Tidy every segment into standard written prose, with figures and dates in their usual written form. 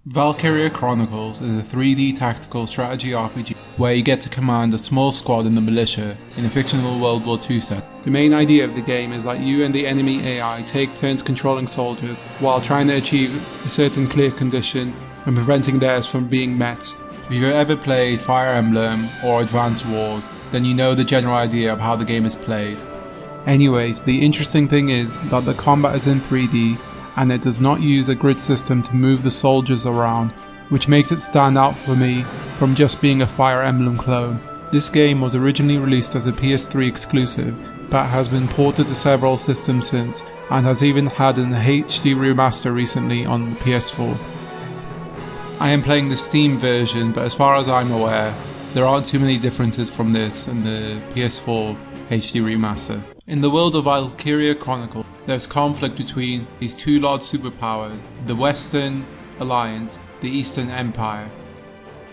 Valkyria Chronicles is a 3D tactical strategy RPG where you get to command a small squad in the militia in a fictional World War II set. The main idea of the game is that you and the enemy AI take turns controlling soldiers while trying to achieve a certain clear condition and preventing theirs from being met. If you've ever played Fire Emblem or Advance Wars, then you know the general idea of how the game is played. Anyways, the interesting thing is that the combat is in 3D and it does not use a grid system to move the soldiers around, which makes it stand out for me from just being a Fire Emblem clone. This game was originally released as a PS3 exclusive, but has been ported to several systems since, and has even had an HD remaster recently on the PS4. I am playing the Steam version, but as far as I'm aware, there aren't too many differences from this and the PS4 HD remaster. In the world of Valkyria Chronicles, there's conflict between these two large superpowers, the Western Alliance, the Eastern Empire,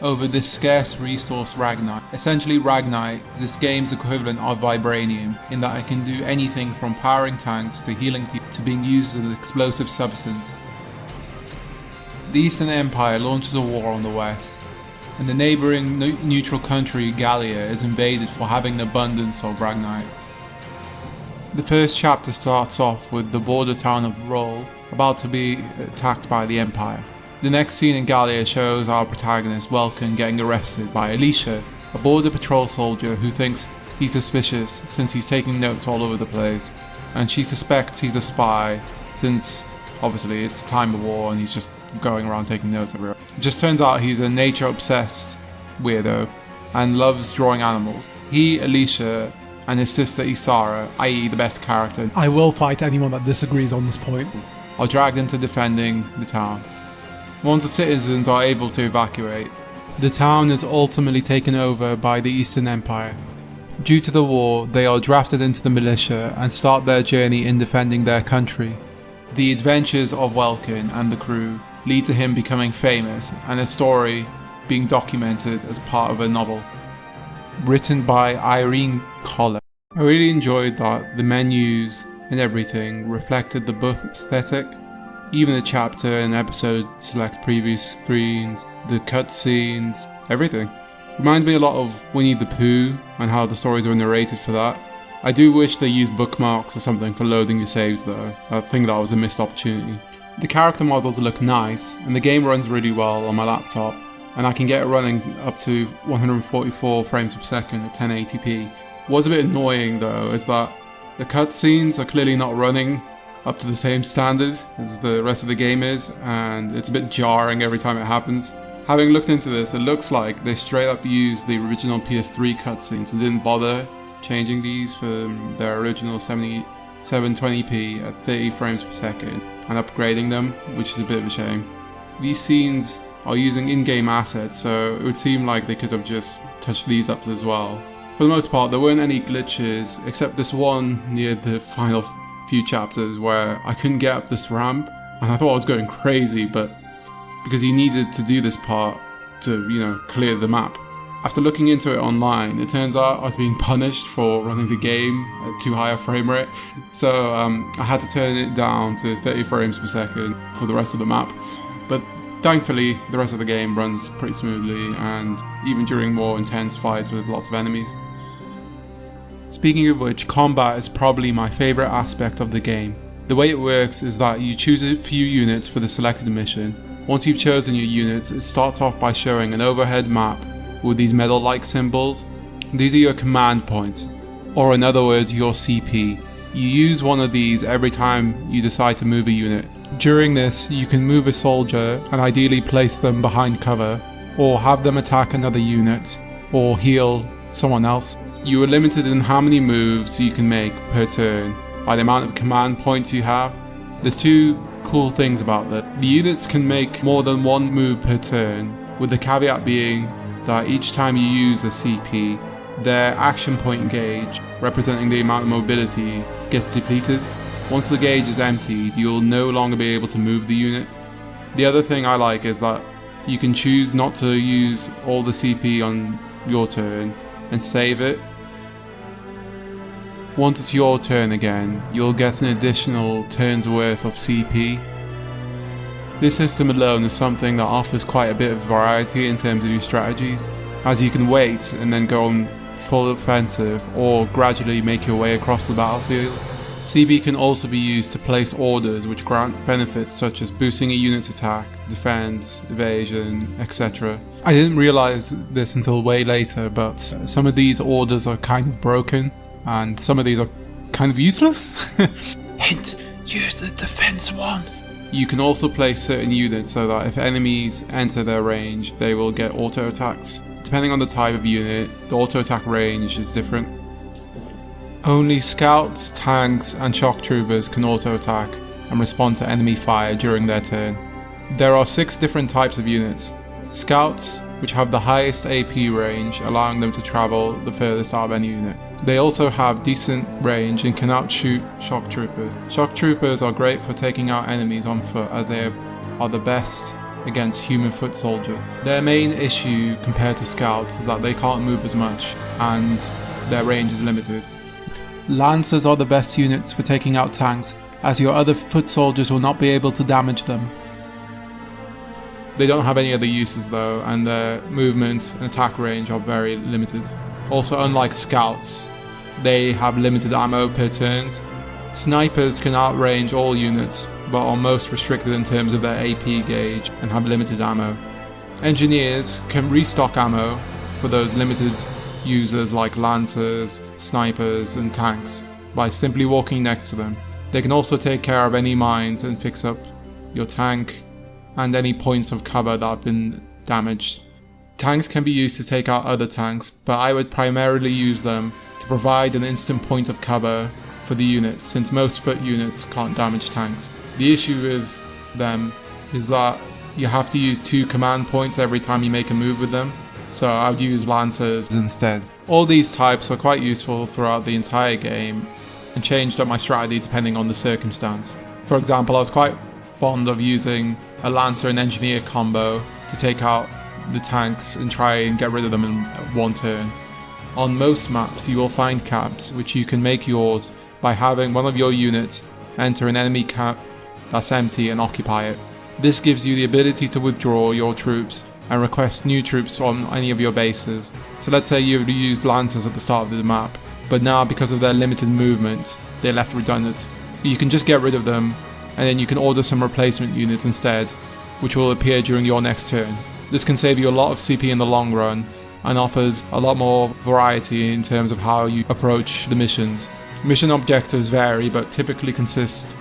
over this scarce resource Ragnite. Essentially, Ragnite is this game's equivalent of Vibranium, in that it can do anything from powering tanks to healing people to being used as an explosive substance. The Eastern Empire launches a war on the West, and the neighbouring neutral country Gallia is invaded for having an abundance of Ragnite. The first chapter starts off with the border town of Roll about to be attacked by the Empire. The next scene in Gallia shows our protagonist Welkin getting arrested by Alicia, a border patrol soldier who thinks he's suspicious since he's taking notes all over the place, and she suspects he's a spy since obviously it's time of war and he's just going around taking notes everywhere. It just turns out he's a nature obsessed weirdo and loves drawing animals. He, Alicia, and his sister Isara, i.e. the best character, I will fight anyone that disagrees on this point, are dragged into defending the town. Once the citizens are able to evacuate, the town is ultimately taken over by the Eastern Empire. Due to the war, they are drafted into the militia and start their journey in defending their country. The adventures of Welkin and the crew lead to him becoming famous and his story being documented as part of a novel written by Irene Coller. I really enjoyed that the menus and everything reflected the both aesthetic, even the chapter and episode select previous screens, the cutscenes, everything. Reminds me a lot of Winnie the Pooh and how the stories were narrated for that. I do wish they used bookmarks or something for loading your saves though. I think that was a missed opportunity. The character models look nice and the game runs really well on my laptop, and I can get it running up to 144 frames per second at 1080p. What's a bit annoying though is that the cutscenes are clearly not running up to the same standard as the rest of the game is, and it's a bit jarring every time it happens. Having looked into this, it looks like they straight up used the original PS3 cutscenes and didn't bother changing these from their original 720p at 30 frames per second and upgrading them, which is a bit of a shame. These scenes are using in-game assets, so it would seem like they could have just touched these up as well. For the most part, there weren't any glitches, except this one near the final few chapters where I couldn't get up this ramp, and I thought I was going crazy, but because you needed to do this part to, clear the map. After looking into it online, it turns out I was being punished for running the game at too high a frame rate, so I had to turn it down to 30 frames per second for the rest of the map. But thankfully, the rest of the game runs pretty smoothly, and even during more intense fights with lots of enemies. Speaking of which, combat is probably my favourite aspect of the game. The way it works is that you choose a few units for the selected mission. Once you've chosen your units, it starts off by showing an overhead map with these medal-like symbols. These are your command points, or in other words, your CP. You use one of these every time you decide to move a unit. During this, you can move a soldier and ideally place them behind cover, or have them attack another unit, or heal someone else. You are limited in how many moves you can make per turn by the amount of command points you have. There's two cool things about that. The units can make more than one move per turn, with the caveat being that each time you use a CP, their action point gauge, representing the amount of mobility, gets depleted. Once the gauge is emptied, you'll no longer be able to move the unit. The other thing I like is that you can choose not to use all the CP on your turn and save it. Once it's your turn again, you'll get an additional turn's worth of CP. This system alone is something that offers quite a bit of variety in terms of your strategies, as you can wait and then go on full offensive or gradually make your way across the battlefield. CB can also be used to place orders which grant benefits such as boosting a unit's attack, defense, evasion, etc. I didn't realise this until way later, but some of these orders are kind of broken and some of these are kind of useless. Hint, use the defense one. You can also place certain units so that if enemies enter their range, they will get auto attacks. Depending on the type of unit, the auto attack range is different. Only scouts, tanks and shock troopers can auto attack and respond to enemy fire during their turn. There are 6 different types of units. Scouts, which have the highest AP range, allowing them to travel the furthest out of any unit. They also have decent range and can outshoot shock troopers. Shock troopers are great for taking out enemies on foot as they are the best against human foot soldier. Their main issue compared to scouts is that they can't move as much and their range is limited. Lancers are the best units for taking out tanks, as your other foot soldiers will not be able to damage them. They don't have any other uses though, and their movement and attack range are very limited. Also, unlike scouts, they have limited ammo per turns. Snipers can outrange all units, but are most restricted in terms of their AP gauge and have limited ammo. Engineers can restock ammo for those limited users like lancers, snipers and tanks by simply walking next to them. They can also take care of any mines and fix up your tank and any points of cover that have been damaged. Tanks can be used to take out other tanks, but I would primarily use them to provide an instant point of cover for the units, since most foot units can't damage tanks. The issue with them is that you have to use 2 command points every time you make a move with them, so I would use lancers instead. All these types are quite useful throughout the entire game and changed up my strategy depending on the circumstance. For example, I was quite fond of using a lancer and engineer combo to take out the tanks and try and get rid of them in one turn. On most maps you will find caps which you can make yours by having one of your units enter an enemy camp that's empty and occupy it. This gives you the ability to withdraw your troops and request new troops on any of your bases. So let's say you used lancers at the start of the map, but now because of their limited movement they're left redundant. You can just get rid of them and then you can order some replacement units instead, which will appear during your next turn. This can save you a lot of CP in the long run and offers a lot more variety in terms of how you approach the missions. Mission objectives vary but typically consist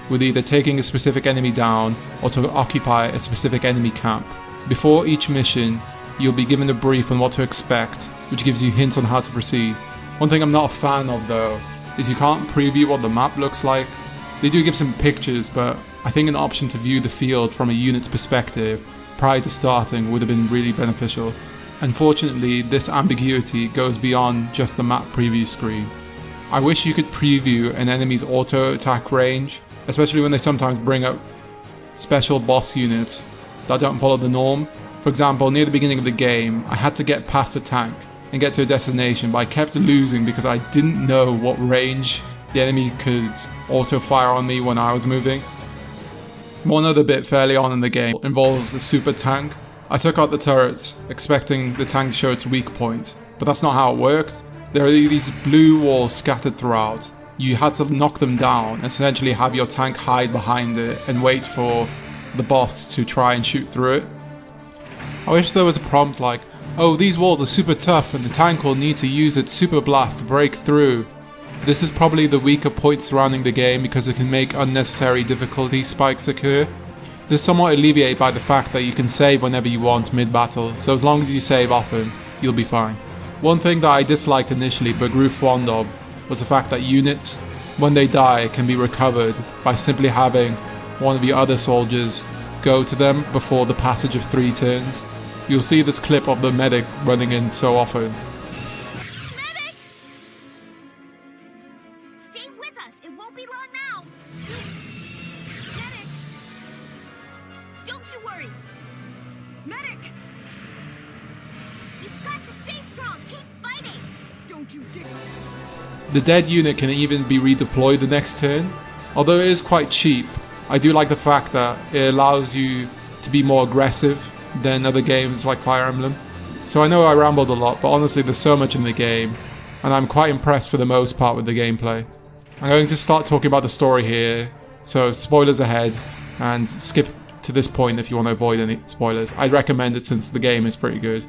with either taking a specific enemy down or to occupy a specific enemy camp. Before each mission, you'll be given a brief on what to expect, which gives you hints on how to proceed. One thing I'm not a fan of though, is you can't preview what the map looks like. They do give some pictures, but I think an option to view the field from a unit's perspective prior to starting would have been really beneficial. Unfortunately, this ambiguity goes beyond just the map preview screen. I wish you could preview an enemy's auto attack range, especially when they sometimes bring up special boss units that don't follow the norm. For example, near the beginning of the game, I had to get past a tank and get to a destination, but I kept losing because I didn't know what range the enemy could auto fire on me when I was moving. One other bit fairly on in the game involves the super tank. I took out the turrets expecting the tank to show its weak point, but that's not how it worked. There are these blue walls scattered throughout. You had to knock them down and essentially have your tank hide behind it and wait for the boss to try and shoot through it. I wish there was a prompt like, oh, these walls are super tough and the tank will need to use its super blast to break through. This is probably the weaker point surrounding the game because it can make unnecessary difficulty spikes occur. This is somewhat alleviated by the fact that you can save whenever you want mid-battle, so as long as you save often, you'll be fine. One thing that I disliked initially but grew fond of was the fact that units, when they die, can be recovered by simply having one of your other soldiers go to them before the passage of 3 turns. You'll see this clip of the medic running in so often. Medic! Stay with us, it won't be long now. Medic! Don't you worry. Medic! You've got to stay strong, keep fighting. Don't you dare. The dead unit can even be redeployed the next turn. Although it is quite cheap, I do like the fact that it allows you to be more aggressive than other games like Fire Emblem. So I know I rambled a lot, but honestly there's so much in the game, and I'm quite impressed for the most part with the gameplay. I'm going to start talking about the story here, so spoilers ahead, and skip to this point if you want to avoid any spoilers. I'd recommend it since the game is pretty good.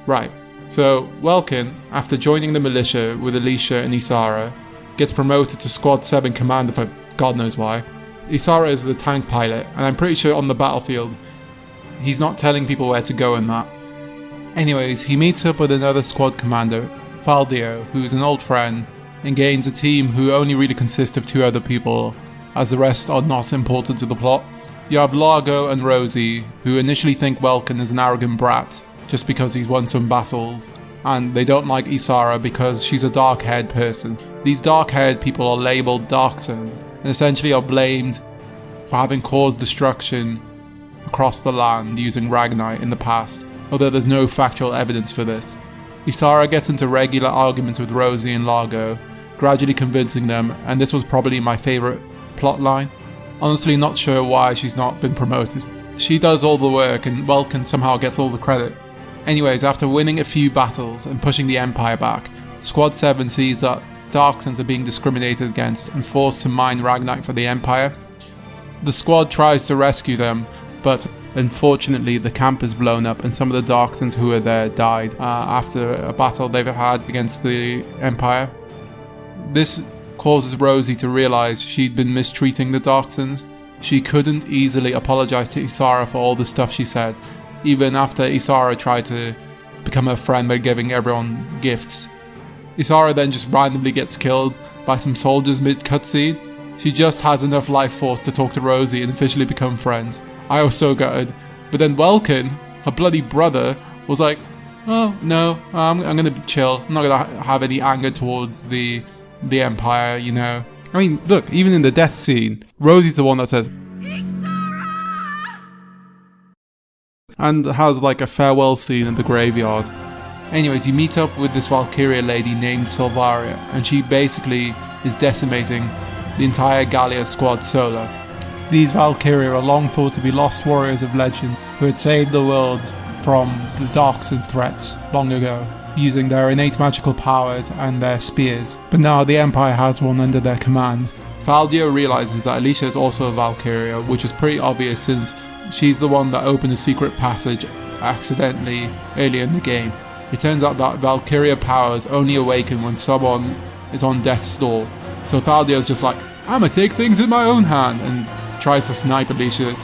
Right, so Welkin, after joining the militia with Alicia and Isara, gets promoted to Squad 7 commander for God knows why. Isara is the tank pilot, and I'm pretty sure on the battlefield he's not telling people where to go in that. Anyways, he meets up with another squad commander, Faldio, who's an old friend, and gains a team who only really consist of 2 other people, as the rest are not important to the plot. You have Largo and Rosie, who initially think Welkin is an arrogant brat, just because he's won some battles, and they don't like Isara because she's a dark-haired person. These dark-haired people are labelled Dark Sons, and essentially are blamed for having caused destruction across the land using Ragnite in the past, although there's no factual evidence for this. Isara gets into regular arguments with Rosie and Largo, gradually convincing them, and this was probably my favourite plotline. Honestly not sure why she's not been promoted. She does all the work and Welkin somehow gets all the credit. Anyways, after winning a few battles and pushing the Empire back, Squad 7 sees that Dark Sons are being discriminated against and forced to mine Ragnite for the Empire. The squad tries to rescue them, but unfortunately the camp is blown up and some of the Dark Sons who were there died after a battle they've had against the Empire. This causes Rosie to realise she'd been mistreating the Dark Sons. She couldn't easily apologise to Isara for all the stuff she said, even after Isara tried to become her friend by giving everyone gifts. Isara then just randomly gets killed by some soldiers mid-cutscene. She just has enough life force to talk to Rosie and officially become friends. I was so gutted. But then Welkin, her bloody brother, was like, oh no, I'm gonna chill. I'm not gonna have any anger towards the Empire, you know. I mean, look, even in the death scene, Rosie's the one that says, and has like a farewell scene in the graveyard. Anyways, you meet up with this Valkyria lady named Silvaria, and she basically is decimating the entire Gallia squad solo. These Valkyria are long thought to be lost warriors of legend who had saved the world from the Darks and threats long ago, using their innate magical powers and their spears, but now the Empire has one under their command. Faldio realizes that Alicia is also a Valkyria, which is pretty obvious since she's the one that opened a secret passage accidentally earlier in the game. It turns out that Valkyria powers only awaken when someone is on death's door, so Faldio's just like, I'ma take things in my own hand, and tries to snipe Alicia,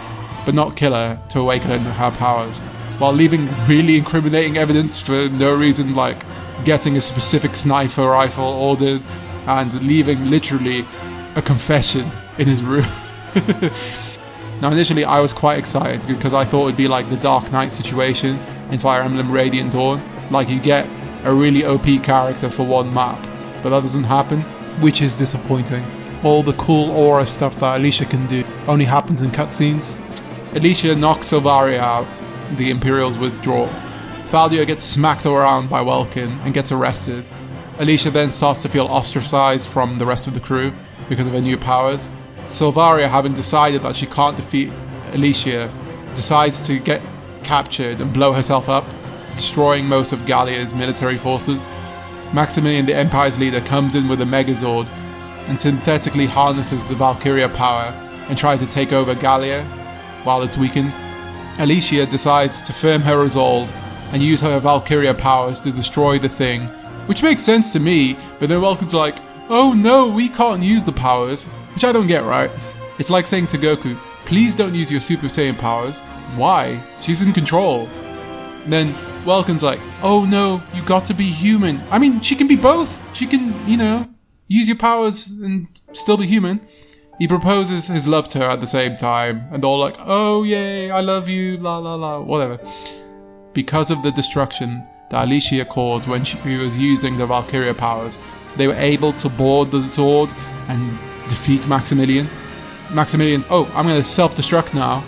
but not kill her to awaken her powers, while leaving really incriminating evidence for no reason, like getting a specific sniper rifle ordered and leaving literally a confession in his room. Now initially I was quite excited because I thought it'd be like the Dark Knight situation in Fire Emblem Radiant Dawn, like you get a really OP character for one map, but that doesn't happen, which is disappointing. All the cool aura stuff that Alicia can do only happens in cutscenes. Alicia knocks Silvaria out, the Imperials withdraw. Faldio gets smacked around by Welkin and gets arrested. Alicia then starts to feel ostracized from the rest of the crew because of her new powers. Silvaria, having decided that she can't defeat Alicia, decides to get captured and blow herself up, destroying most of Gallia's military forces. Maximilian, the Empire's leader, comes in with a Megazord and synthetically harnesses the Valkyria power and tries to take over Gallia while it's weakened. Alicia decides to firm her resolve and use her Valkyria powers to destroy the thing, which makes sense to me, but then Welkin's like, oh no, we can't use the powers, which I don't get, right? It's like saying to Goku, please don't use your Super Saiyan powers. Why? She's in control. And then Welkin's like, oh no, you got to be human. I mean, she can be both. She can, you know, use your powers and still be human. He proposes his love to her at the same time, and they're all like, oh yay, I love you, la la la, whatever. Because of the destruction that Alicia caused when she was using the Valkyria powers, they were able to board the sword and defeat Maximilian. Maximilian's, oh, I'm going to self-destruct now,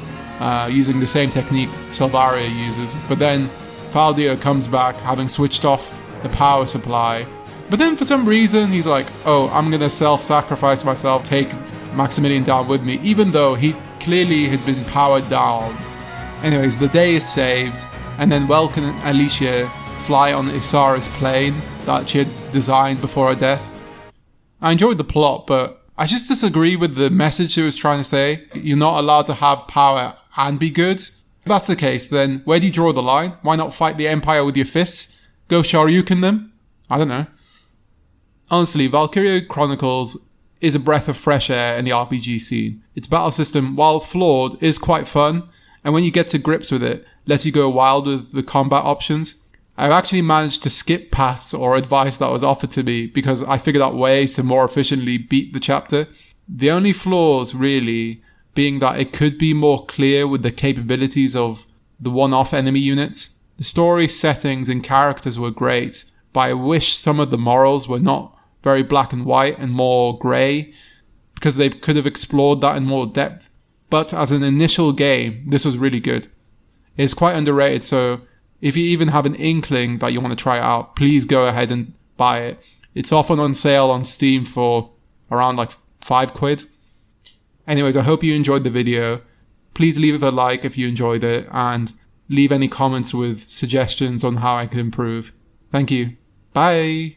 using the same technique Silvaria uses, but then Faldio comes back having switched off the power supply. But then for some reason he's like, oh, I'm going to self-sacrifice myself, take Maximilian down with me, even though he clearly had been powered down. Anyways, the day is saved, and then Welk and Alicia fly on Isara's plane that she had designed before her death. I enjoyed the plot, but I just disagree with the message she was trying to say. You're not allowed to have power and be good. If that's the case, then where do you draw the line? Why not fight the Empire with your fists? Go Shoryuken them? I don't know. Honestly, Valkyria Chronicles is a breath of fresh air in the RPG scene. Its battle system, while flawed, is quite fun, and when you get to grips with it, lets you go wild with the combat options. I've actually managed to skip paths or advice that was offered to me because I figured out ways to more efficiently beat the chapter. The only flaws, really, being that it could be more clear with the capabilities of the one-off enemy units. The story settings and characters were great, but I wish some of the morals were not very black and white and more grey, because they could have explored that in more depth. But as an initial game, this was really good. It's quite underrated, so if you even have an inkling that you want to try it out, please go ahead and buy it. It's often on sale on Steam for around like £5. Anyways, I hope you enjoyed the video. Please leave a like if you enjoyed it, and leave any comments with suggestions on how I can improve. Thank you. Bye!